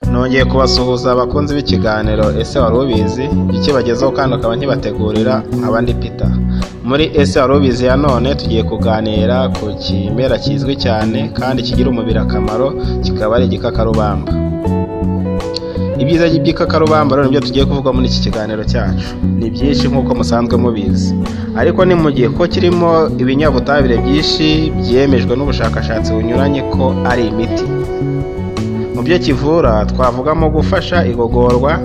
Nongeye kubasuhuza abakunzi b'ikiganiro ese wari ubizi ikibagezaho kandi akaba nkibategurira nk'abandi Peter. Muri ese wari ubizi ya none tugiye kuganira ku kimera kizwi cyane kandi kigira umubiri akamaro, kikaba ari igikakarubamba. Ibyiza by'igikakarubamba rero nibyo tugiye kuvuga muri iki kiganiro cyacu. Ni byinshi nk'uko musanzwe mubizi, ariko ni mu gihe ko kirimo ibinyabutabire byinshi byemejwe n'ubushakashatsi bunyuranye ko ari imiti. Mu byo kivura twavugamo gufasha igogorwa,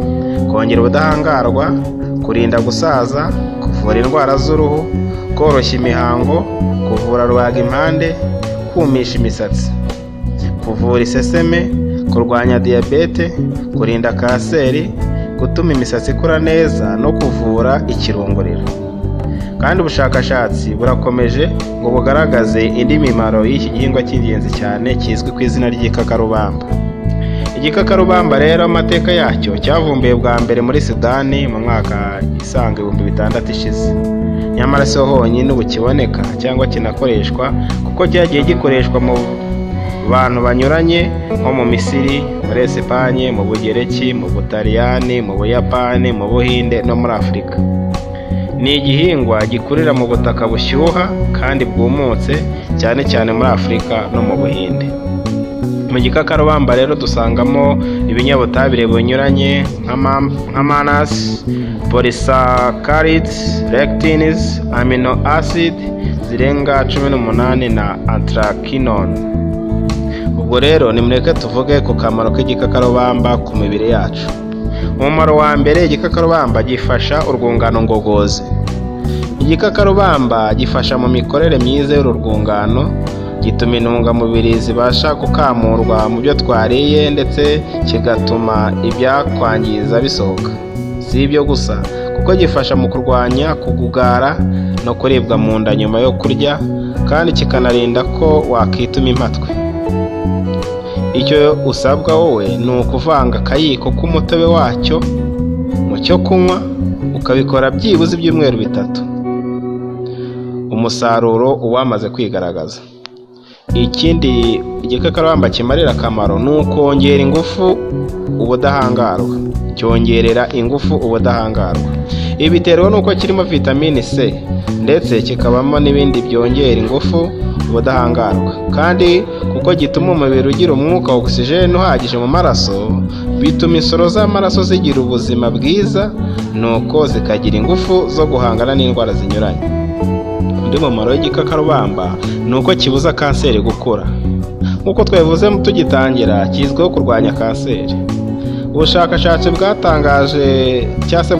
kongera ubudahangarwa, kurinda gusaza, kuvura indwara z'uruhu, koroshya imihango, kuvura rubagimpande, kumisha imisatsi, kuvura iseseme, kurwanya diyabete, kurinda kanseri, gutuma imisatsi ikura neza no kuvura ikirunguriro. Kandi ubushakashatsi burakomeje ngo bugaragaze indi mimaro y'iki gihingwa cy'ingenzi cyane kizwi ku izina ry'igikakarubamba. Igikakarubamba rero amateka yacyo cyavumbuye bwa mbere muri Sudani mu mwaka isaga 1600 ishize. Nyamara si ho honyine ubu kiboneka cyangwa kinakoreshwa, kuko cyagiye gikoreshwa mu bantu banyuranye nko mu Misiri, muri Esipanye, mu Bugereki, mu Butaliyani, mu Buyapani, mu Buhinde no muri Afurika. Ni igihingwa gikurira mu butaka bushyuha kandi bwumutse, cyane cyane muri Afurika no mu Buhinde. Mu gikakarubamba rero dusangamo ibinyabutabire binyuranye nka mannose, polysaccharides, lectins, amino acid zirenga 18 na anthraquinone. Ubwo rero nimureke tuvuge ku kamaro k'igikakarubamba ku mibiri yacu. Umumaro wa mbere, igikakarubamba gifasha urwungano ngogozi. Igikakarubamba gifasha mu mikorere myiza y'urwungano, gituma intungamubiri zibasha gukamurwa mu byo twariye ndetse kigatuma ibyakwangiza bisohoka. Si ibyo gusa, kuko gifasha mu kurwanya kugugara no kuribwa mu nda nyuma yo kurya, kandi kikanarinda ko wakituma impatwe. Icyo usabwa wowe ni ukuvanga akayiko k'umutobe wacyo mu cyo kunywa, ukabikora byibuze ibyumweru 3. Umusaruro uwamaze kwigaragaza. Ikindi igikakarubamba kimarira akamaro ni ukongera ingufu ubudahangarwa. Cyongerera ingufu ubudahangarwa. Ibi biterwa nuko kirimo vitamine C ndetse kikabamo n'ibindi byongera ingufu ubudahangarwa, kandi kuko gituma umubiri ugira umwuka wa oxygen uhagije mu maraso, bituma insoro z'amaraso zigira ubuzima bwiza, nuko zikagira ingufu zo guhangana n'indwara zinyuranye. Undi mumaro w'igikakarubamba ni uko kibuza kanseri gukura. Nk'uko twavuze tugitangira, kizwiho kurwanya kanseri. Ubushakashatsi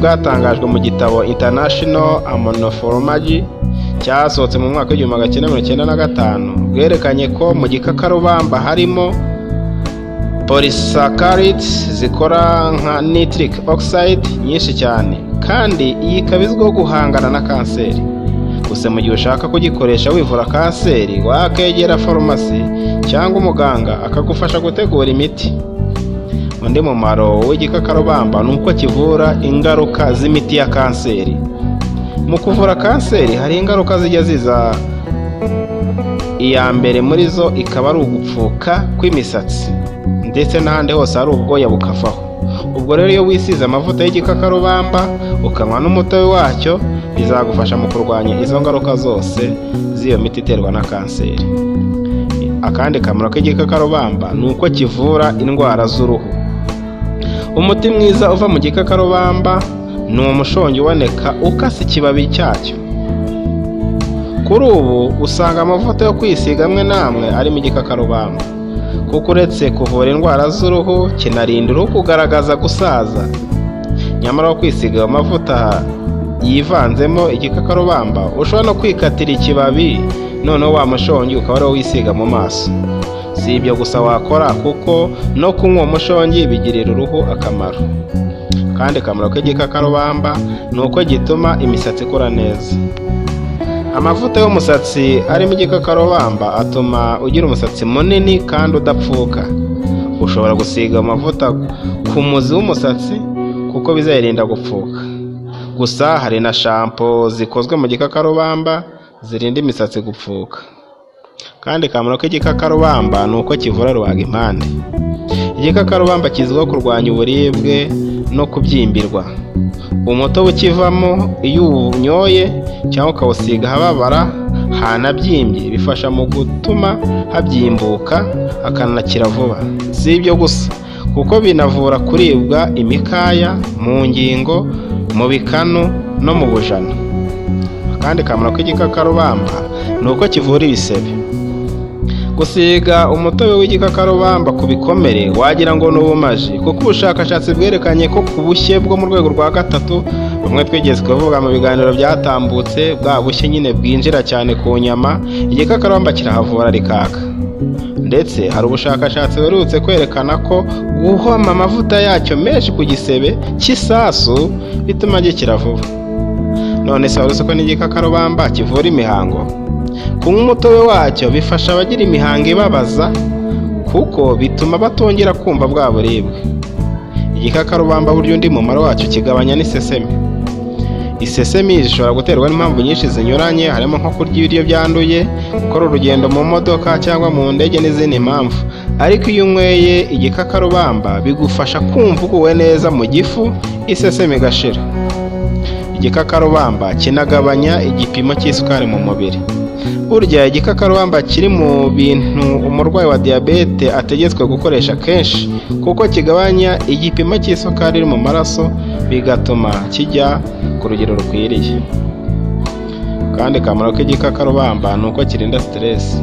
bwatangajwe mu gitabo International Immunopharmacology cyasohotse mu mwaka w'1995 bwerekanye ko mu gikakarubamba harimo polysaccharides zikora nka nitric oxide nyinshi cyane, kandi iyi ikaba izwiho guhangana na kanseri. Gusa mu gihe ushaka kugikoresha wivura kanseri, wakegera farumasi cyangwa umuganga akagufasha gutegura imiti. Undi mumaro w'igikakarubamba ni uko kivura ingaruka z'imiti ya kanseri. Mu kuvura kanseri hari ingaruka zijya ziza. Iya mbere muri zo ikaba ari ugupfuka kw'imisatsi, ndetse n'ahandi hose hari ubwoya bukavaho. Ubwo rero iyo wisize amavuta y'igikakarubamba ukanywa n'umutobe wacyo, bizagufasha mu kurwanya izo ngaruka zose z'iyo miti iterwa na kanseri. Akandi kamaro k'igikakarubamba ni uko kivura indwara z'uruhu. Umuti mwiza uva mu gikakarubamba ni umushongi uboneka ukase ikibabi cyacyo. Kuri ubu usanga amavuta yo kwisiga amwe n'amwe ari mu gikakarubamba, kuko uretse kuvura indwara z'uruhu kinarinda uruhu kugaragaza gusaza. Nyamara kwisiga amavuta yivanzemo igikakarubamba, ushobora no kwikatira ikibabi, noneho wa mushongi ukaba ariwo wisiga mu maso. Si ibyo gusa wakora, kuko no kunywa umushongi bigirira uruhu akamaro. Kandi akamaro k'igikakarubamba ni uko gituma imisatsi ikura neza. Amavuta y'umusatsi arimo igikakarubamba atuma ugira umusatsi munini kandi udapfuka. Ushobora gusiga amavuta ku muzi w'umusatsi kuko bizayirinda gupfuka. Gusa hari na shampoo zikozwe mu gikakarubamba zirinda imisatsi gupfuka. Kandi akamaro k'igikakarubamba ni uko kivura rubagimpande. Igikakarubamba kizwiho kurwanya uburibwe no kubyimbirwa. Umutobe ukivamo iyo uwunyoye cyangwa ukawusiga ahababara hanabyimbye bifasha mu gutuma habyimbuka hakanakira vuba. Si ibyo gusa kuko binavura kuribwa imikaya, mu ngingo, mu bikanu no mu bujana. Akandi kamaro k'igikakarubamba ni uko kivura ibisebe. Gusiga umutobe w'igikakarubamba ku bikomere wagira ngo ni ubumaji, kuko ubushakashatsi bwerekanye ko ku bushye bwo mu rwego rwa 3 bumwe twigeze kuvuga mu biganiro byatambutse, bwa bushye nyine bwinjira cyane ku nyama, igikakarubamba kirahavura rikaka. Ndetse hari ubushakashatsi buherutse kwerekana ko guhoma amavuta yacyo menshi ku gisebe cy'isasu bituma gikira vuba. None se wari uzi ko n'igikakarubamba kivura imihango? Kunywa umutobe wacyo bifasha abagira imihango ibabaza kuko bituma batongera kumva bwa buribwe. Igikakarubamba burya undi mumaro wacyo kigabanya n'isesemi. Isesemi zishobora guterwa n'impamvu nyinshi zinyuranye, harimo nko kurya ibiryo byanduye, gukora urugendo mu modoka cyangwa mu ndege n'izindi mpamvu. Ariko iyo unyweye igikakarubamba bigufasha kumva uguwe neza mu gifu, isesemi igashira. Igikakarubamba kinagabanya igipimo cy'isukari mu mubiri. Burya igikakarubamba kiri mu bintu umurwayi wa diyabete ategetswe gukoresha kenshi kuko kigabanya igipimo cy'isukari iri mu maraso, bigatuma kijya ku rugero rukwiriye. Kandi kamaro k'igikakarubamba ni uko kirinda stress.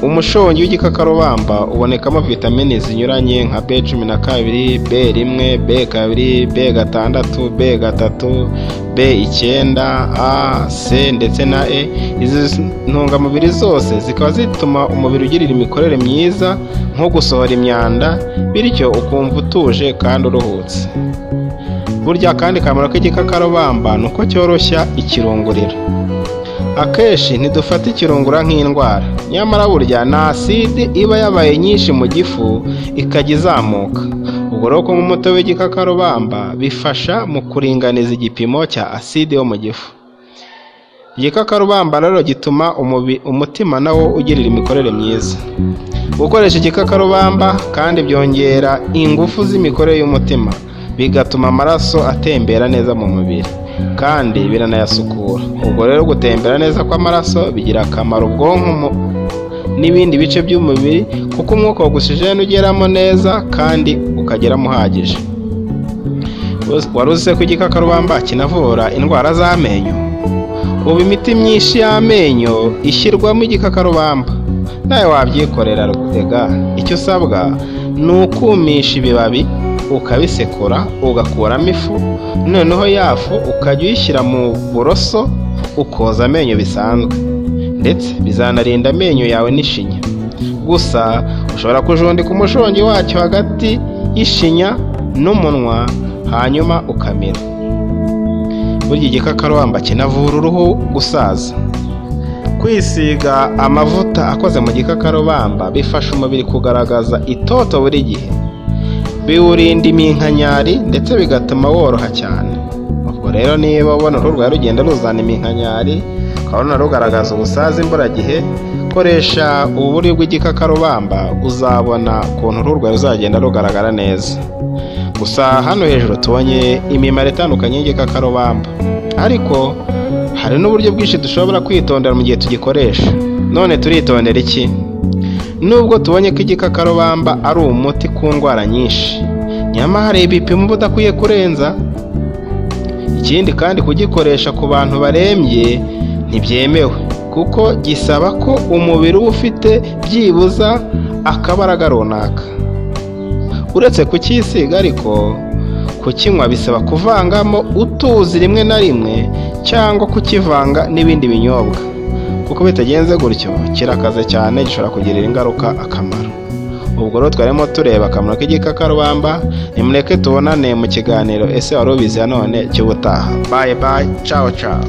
Umushongi w'igikakarubamba ubonekamo vitamini zinyuranye nka B12, B1, B2, B6, B3, B9, A, C ndetse na E. Izi ntungamubiri zose zikaba zituma umubiri ugirira imikorere myiza nko gusohora imyanda, bityo ukumva utuje kandi uruhutse. Burya kandi kamaro k'igikakarubamba ni uko cyoroshya ikirunguriro. Akenshi ntidufata ikirungura nk'indwara, nyamara burya na aside iba yabaye nyinshi mu gifu ikajya izamuka. Ubwo rero kunywa umutobe w'igikakarubamba bifasha mu kuringaniza igipimo cya aside yo mu gifu. Igikakarubamba rero gituma umutima nawo ugirira imikorere myiza. Gukoresha igikakarubamba kandi byongera ingufu z'imikorere y'umutima, bigatuma amaraso atembera neza mu mubiri kandi biranayasukura. Ubwo rero gutembera neza kw'amaraso bigira akamaro ubwonko n'ibindi bice by'umubiri kuko umwuka wa oxygen ugeramo neza kandi ukageramo uhagije. Wari uzi ko igikakarubamba kinavura indwara z'amenyo? Ubu imiti myinshi y'amenyo ishyirwamo igikakarubamba. Nawe wabyikorera rega, icyo usabwa ni ukumisha ibibabi ukabisekura ugakuramo ifu, noneho yafu ukajya uyishyira mu buroso ukoza amenyo bisanzwe, ndetse bizanarinda amenyo yawe n'ishinya. Gusa ushobora kujundika umushongi wacyo hagati y'ishinya n'umunwa hanyuma ukamira. Burya igikakarubamba kinavura uruhu gusaza. Kwisiga amavuta akoze mu gikakarubamba bifasha umubiri kugaragaza itoto buri gihe, biwurinda iminkanyari ndetse bigatuma woroha cyane. Ubwo rero niba ubona uruhu rwawe rugenda ruzana iminkanyari, ukabona rugaragaza ubusaza imburagihe, koresha ubu buryo bw'igikakarubamba uzabona ukuntu uruhu rwawe ruzagenda rugaragara neza. Gusa hano hejuru tubonye imimaro itandukanye y'igikakarubamba, ariko hari n'uburyo bwinshi dushobora kwitondera mu gihe tugikoresha. None turitondera iki? Nubwo tubonye ko igikakarubamba ari umuti ku ndwara nyinshi, nyamara hari ibipimo budakwiye kurenza. Ikindi kandi kugikoresha ku bantu barembye ntibyemewe kuko gisaba ko umubiri uba ufite byibuza akabaraga runaka. Uretse kucyisiga ariko kukinywa bisaba kuvangamo utuzi rimwe na rimwe cyangwa kukivanga n'ibindi binyobwa, kuko bitagenze gutyo kirakaze cyane, gishobora kugirira ingaruka akamaro. Ubwo rero twarimo tureba akamaro k'igikakarubamba. Nimureke tubonane mu kiganiro ese wari ubizi ya none cy'ubutaha. Bye bye, ciao ciao.